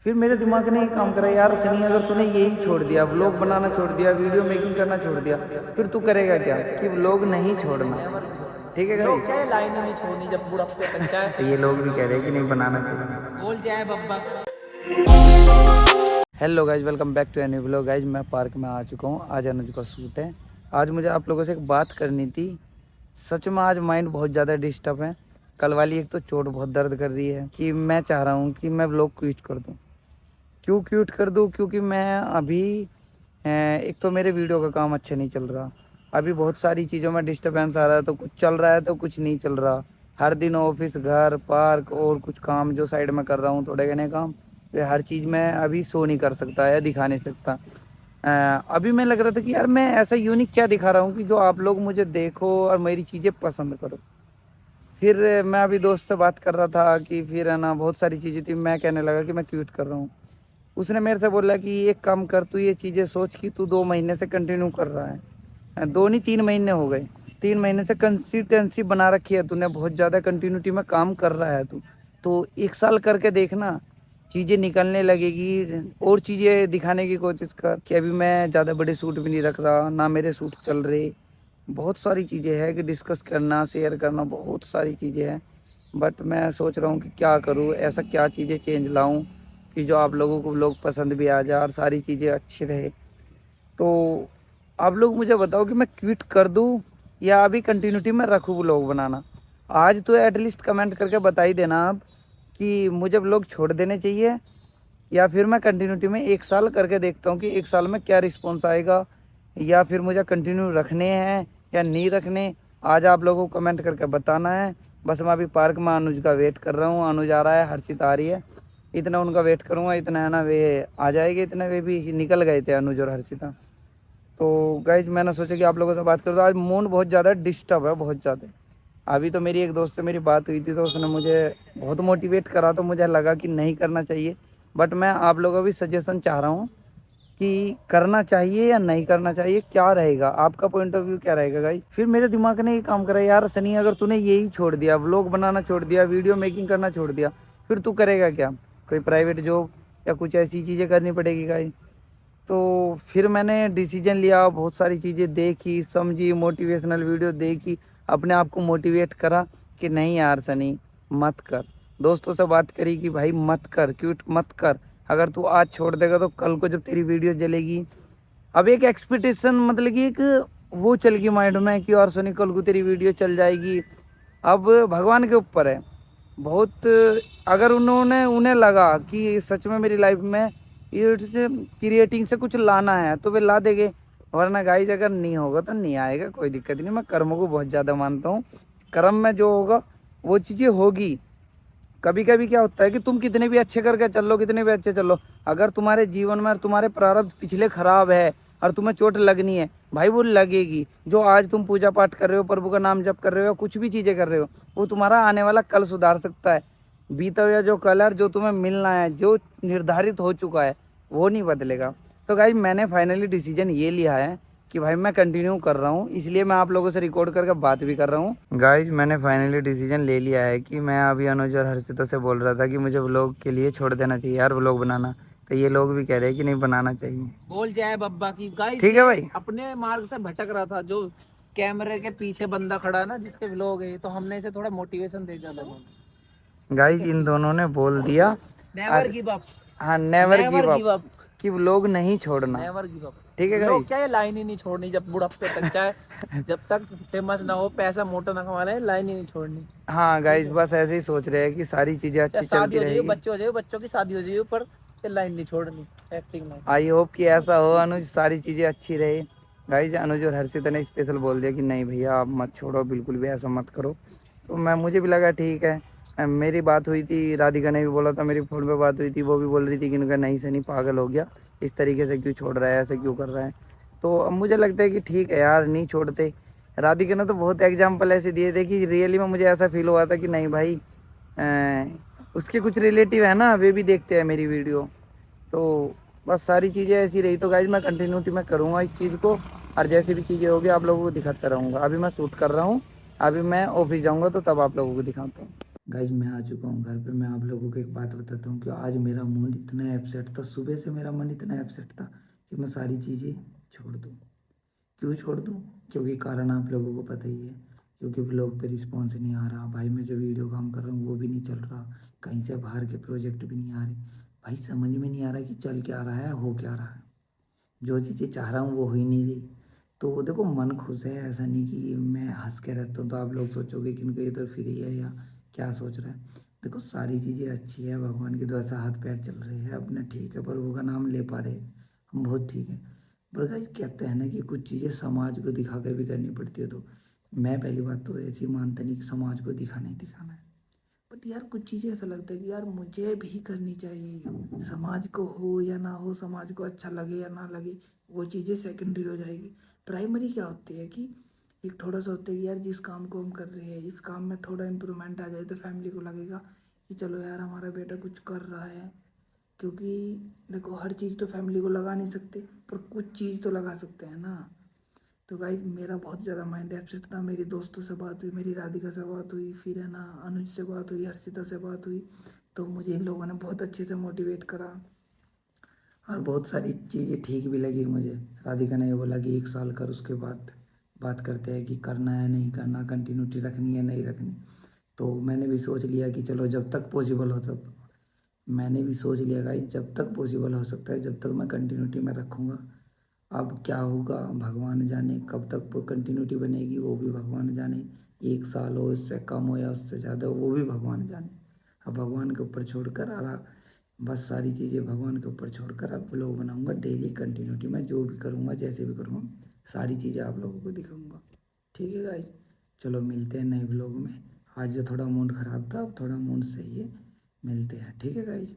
फिर मेरे दिमाग ने एक काम करा, यार सनी अगर तूने यही छोड़ दिया, व्लॉग बनाना छोड़ दिया, वीडियो मेकिंग करना छोड़ दिया, फिर तू करेगा क्या? कि व्लॉग नहीं छोड़ना। ठीक है लोग क्या भाई। है, लाइन ही नहीं छोड़नी जब बुढ़ापे तक जाए। तो ये लोग भी कह रहे हैं कि नहीं बनाना चाहिए। बोल जाए बब्बा। Hello guys, welcome back to any vlog. Guys मैं पार्क में आ चुका हूँ। आज अनुज का शूट है। आज मुझे आप लोगों से एक बात करनी थी। सच में आज माइंड बहुत ज़्यादा डिस्टर्ब है। कल वाली एक तो चोट बहुत दर्द कर रही है कि मैं चाह रहा हूँ कि मैं व्लॉग क्विट कर दूँ। क्यों क्विट कर दूँ? क्योंकि मैं अभी एक तो मेरे वीडियो का काम अच्छा नहीं चल रहा। अभी बहुत सारी चीज़ों में डिस्टर्बेंस आ रहा है, तो कुछ चल रहा है तो कुछ नहीं चल रहा। हर दिन ऑफिस, घर, पार्क और कुछ काम जो साइड में कर रहा हूँ, थोड़े घने काम, तो हर चीज़ में अभी शो नहीं कर सकता या दिखा नहीं सकता। अभी मैं लग रहा था कि यार मैं ऐसा यूनिक क्या दिखा रहा हूँ कि जो आप लोग मुझे देखो और मेरी चीज़ें पसंद करो। फिर मैं अभी दोस्त से बात कर रहा था कि फिर है ना, बहुत सारी चीज़ें थी। मैं कहने लगा कि मैं क्विट कर रहा हूँ। उसने मेरे से बोला कि एक काम कर, तू ये चीज़ें सोच कि तू 2 महीने से कंटिन्यू कर रहा है, 2 नहीं 3 महीने हो गए। 3 महीने से कंसिस्टेंसी बना रखी है तूने, बहुत ज़्यादा कंटिन्यूटी में काम कर रहा है तू। तो 1 साल करके देखना, चीज़ें निकलने लगेगी। और चीज़ें दिखाने की कोशिश कर कि अभी मैं ज़्यादा बड़े सूट भी नहीं रख रहा, ना मेरे सूट चल रहे। बहुत सारी चीज़ें हैं कि डिस्कस करना, शेयर करना, बहुत सारी चीज़ें हैं। बट मैं सोच रहा हूँ कि क्या करूँ, ऐसा क्या चीज़ें चेंज लाऊँ कि जो आप लोगों को लोग पसंद भी आ जाए और सारी चीज़ें अच्छी रहे। तो आप लोग मुझे बताओ कि मैं क्विट कर दूँ या अभी कंटिन्यूटी में रखूँ व्लॉग बनाना। आज तो एटलीस्ट कमेंट करके बता ही देना आप कि मुझे व्लॉग छोड़ देने चाहिए या फिर मैं कंटिन्यूटी में 1 साल करके देखता हूँ कि 1 साल में क्या रिस्पॉन्स आएगा, या फिर मुझे कंटिन्यू रखने हैं या नहीं रखने। आज आप लोगों को कमेंट करके बताना है। बस मैं अभी पार्क में अनुज का वेट कर रहा हूँ। अनुज आ रहा है, हर्षित आ रही है। इतना उनका वेट करूँगा, इतना है ना वे आ जाएंगे। इतने वे भी निकल गए थे, अनुज और हर्षिता। तो गाइज मैंने सोचा कि आप लोगों से बात करूँ। तो आज मूड बहुत ज़्यादा डिस्टर्ब है, बहुत ज़्यादा। अभी तो मेरी एक दोस्त से मेरी बात हुई थी, तो उसने मुझे बहुत मोटिवेट करा, तो मुझे लगा कि नहीं करना चाहिए। बट मैं आप लोगों को भी सजेशन चाह रहा हूँ कि करना चाहिए या नहीं करना चाहिए, क्या रहेगा आपका पॉइंट ऑफ व्यू, क्या रहेगा गाइज। फिर मेरे दिमाग ने ये काम करा, यार सनी अगर तूने यही छोड़ दिया, व्लॉग बनाना छोड़ दिया, वीडियो मेकिंग करना छोड़ दिया, फिर तू करेगा क्या? कोई प्राइवेट जॉब या कुछ ऐसी चीज़ें करनी पड़ेगी गाइज। तो फिर मैंने डिसीजन लिया, बहुत सारी चीज़ें देखी, समझी, मोटिवेशनल वीडियो देखी, अपने आप को मोटिवेट करा कि नहीं यार सनी मत कर। दोस्तों से बात करी कि भाई मत कर, क्विट मत कर। अगर तू आज छोड़ देगा तो कल को जब तेरी वीडियो जलेगी, अब एक एक्सपेक्टेशन, मतलब कि एक वो चल गई माइंड में कि यार सनी कल को तेरी वीडियो चल जाएगी। अब भगवान के ऊपर है बहुत। अगर उन्होंने उन्हें लगा कि सच में मेरी लाइफ में ये क्रिएटिंग से कुछ लाना है तो वे ला देंगे, वरना गाइज अगर नहीं होगा तो नहीं आएगा, कोई दिक्कत नहीं। मैं कर्मों को बहुत ज़्यादा मानता हूँ। कर्म में जो होगा वो चीज़ें होगी। कभी कभी क्या होता है कि तुम कितने भी अच्छे करके चल लो, कितने भी अच्छे चल लो, अगर तुम्हारे जीवन में तुम्हारे प्रारब्ध पिछले खराब है और तुम्हें चोट लगनी है, भाई वो लगेगी। जो आज तुम पूजा पाठ कर रहे हो, प्रभु का नाम जप कर रहे हो, कुछ भी चीज़ें कर रहे हो, वो तुम्हारा आने वाला कल सुधार सकता है। बीता हुआ जो कलर जो तुम्हें मिलना है, जो निर्धारित हो चुका है, वो नहीं बदलेगा। तो गाइज मैंने फाइनली डिसीजन ये लिया है कि भाई मैं कंटिन्यू कर रहा हूँ, इसलिए मैं आप लोगों से रिकॉर्ड करके बात भी कर रहा हूँ। गाइज मैंने फाइनली डिसीजन ले लिया है कि मैं अभी अनुज और हर्षिता से बोल रहा था कि मुझे व्लॉग के लिए छोड़ देना चाहिए यार, व्लॉग बनाना। तो ये लोग भी कह रहे हैं कि नहीं बनाना चाहिए। बोल जाए बब्बा की गाइस। ठीक है भाई। अपने मार्ग से भटक रहा था, जो कैमरे के पीछे बंदा खड़ा है ना, जिसके व्लॉग है, तो हमने इसे थोड़ा मोटिवेशन दे दिया लोगों ने। गाइज इन दोनों ने बोल दिया, नेवर गिव अप। हाँ never never give give up, up. कि व्लॉग नहीं छोड़ना। Never give up. ठीक है लोग गाइज। क्या है, लाइन ही नहीं छोड़नी जब बुढ़ापे तक जाए। जब तक फेमस ना हो, पैसा मोटा ना कमा ले, लाइन ही नहीं छोड़नी। हाँ ठीक गाइज है, बस ऐसे ही सोच रहे हैं कि सारी चीज़ें चाहे अच्छी शादी चलती हो जाए, रहेगी। बच्चे हो जाए, बच्चों की शादी हो जाए, पर लाइन नहीं छोड़नी, एक्टिंग में। आई होप कि ऐसा हो अनुज, सारी चीज़ें अच्छी रहे। गाइज अनुज और हर्षिता ने स्पेशल बोल दिया कि नहीं भैया आप मत छोड़ो, बिल्कुल भी ऐसा मत करो। तो मैं मुझे भी लगा ठीक है। मेरी बात हुई थी, राधिका ने भी बोला था, मेरी फ़ोन पे बात हुई थी, वो भी बोल रही थी कि इनका नहीं सनी पागल हो गया, इस तरीके से क्यों छोड़ रहा है, ऐसे क्यों कर रहा है। तो अब मुझे लगता है कि ठीक है यार, नहीं छोड़ते। राधिका ने तो बहुत एग्जाम्पल ऐसे दिए थे कि रियली में मुझे ऐसा फील हुआ था कि नहीं भाई, उसके कुछ रिलेटिव है ना, वे भी देखते हैं मेरी वीडियो। तो बस सारी चीज़ें ऐसी रही। तो गाइज मैं कंटिन्यूटी में करूँगा इस चीज़ को, और जैसी भी चीज़ें होगी आप लोगों को दिखाता रहूँगा। अभी मैं शूट कर रहा हूँ, अभी मैं ऑफिस जाऊँगा तो तब आप लोगों को दिखाता हूँ। गाइज मैं आ चुका हूँ घर पे। मैं आप लोगों को एक बात बताता हूँ कि आज मेरा मूड इतना अपसेट था, सुबह से मेरा मन इतना अपसेट था कि मैं सारी चीज़ें छोड़ दूँ। क्यों छोड़ दूँ? क्योंकि कारण आप लोगों को पता ही है, क्योंकि ब्लॉग पे रिस्पॉन्स नहीं आ रहा भाई, मैं जो वीडियो काम कर रहा हूँ वो भी नहीं चल रहा, कहीं से बाहर के प्रोजेक्ट भी नहीं आ रहे भाई, समझ में नहीं आ रहा कि चल क्या रहा है, हो क्या रहा है। जो चीज़ें चाह रहा हूँ वो हो ही नहीं रही। तो देखो मन खुश है, ऐसा नहीं कि मैं हंस के रहता हूँ तो आप लोग सोचोगे कि इनको ये तो फ्री है या क्या सोच रहा है। देखो सारी चीज़ें अच्छी है, भगवान की दुआ से हाथ पैर चल रहे हैं अपना, ठीक है, प्रभु का नाम ले पा रहे हैं हम, बहुत ठीक है। पर गाइस कहते हैं ना कि कुछ चीज़ें समाज को दिखा कर भी करनी पड़ती है, तो मैं पहली बात तो ऐसी मानता नहीं कि समाज को दिखाना ही दिखाना है, बट यार कुछ चीज़ें ऐसा लगता है कि यार मुझे भी करनी चाहिए ये। समाज को हो या ना हो, समाज को अच्छा लगे या ना लगे, वो चीज़ें सेकेंडरी हो जाएगी। प्राइमरी क्या होती है कि एक थोड़ा सा होता है कि यार जिस काम को हम कर रहे हैं इस काम में थोड़ा इम्प्रूवमेंट आ जाए तो फैमिली को लगेगा कि चलो यार हमारा बेटा कुछ कर रहा है। क्योंकि देखो हर चीज़ तो फैमिली को लगा नहीं सकते, पर कुछ चीज़ तो लगा सकते हैं ना। तो गाइज मेरा बहुत ज़्यादा माइंड अपसेट था, मेरी दोस्तों से बात हुई, मेरी राधिका से बात हुई, फिर है ना अनुज से बात हुई, हर्षिता से बात हुई, तो मुझे इन लोगों ने बहुत अच्छे से मोटिवेट करा और बहुत सारी चीज़ें ठीक भी लगी मुझे। राधिका ने ये बोला कि 1 साल कर, उसके बाद बात करते हैं कि करना है नहीं करना, कंटिन्यूटी रखनी है नहीं रखनी। तो मैंने भी सोच लिया कि चलो जब तक पॉसिबल हो तब, मैंने भी सोच लिया गाइस जब तक पॉसिबल हो सकता है जब तक मैं कंटिन्यूटी में रखूँगा। अब क्या होगा भगवान जाने, कब तक वो कंटिन्यूटी बनेगी वो भी भगवान जाने, 1 साल हो, उससे कम हो या उससे ज़्यादा हो वो भी भगवान जाने। अब भगवान के ऊपर छोड़कर बस सारी चीज़ें भगवान के ऊपर छोड़कर अब व्लॉग बनाऊंगा डेली कंटिन्यूटी में, जो भी करूँगा जैसे भी करूँगा सारी चीज़ें आप लोगों को दिखाऊंगा। ठीक है गाइज, चलो मिलते हैं नए व्लॉग में। आज जो थोड़ा मूड ख़राब था अब थोड़ा मूड सही है, मिलते हैं, ठीक है गाइज।